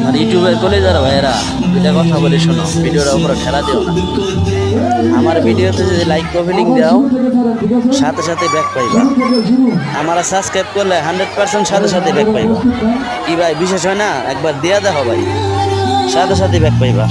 আর ইউটিউবের কলেজার ভাইয়েরা এটা কথা বলে শোনো, ভিডিওটার উপরে ঠেলা দিও না। আমার ভিডিওতে যদি লাইক কমেন্টিং দাও সাথে সাথে ব্যাক পাইবা। আমরা সাবস্ক্রাইব করলে 100% সাথে সাথে ব্যাক পাইবা। কি ভাই বিশেষ হয় না? একবার দিয়া দেখো ভাই, সাথে সাথে ব্যাক পাইবা।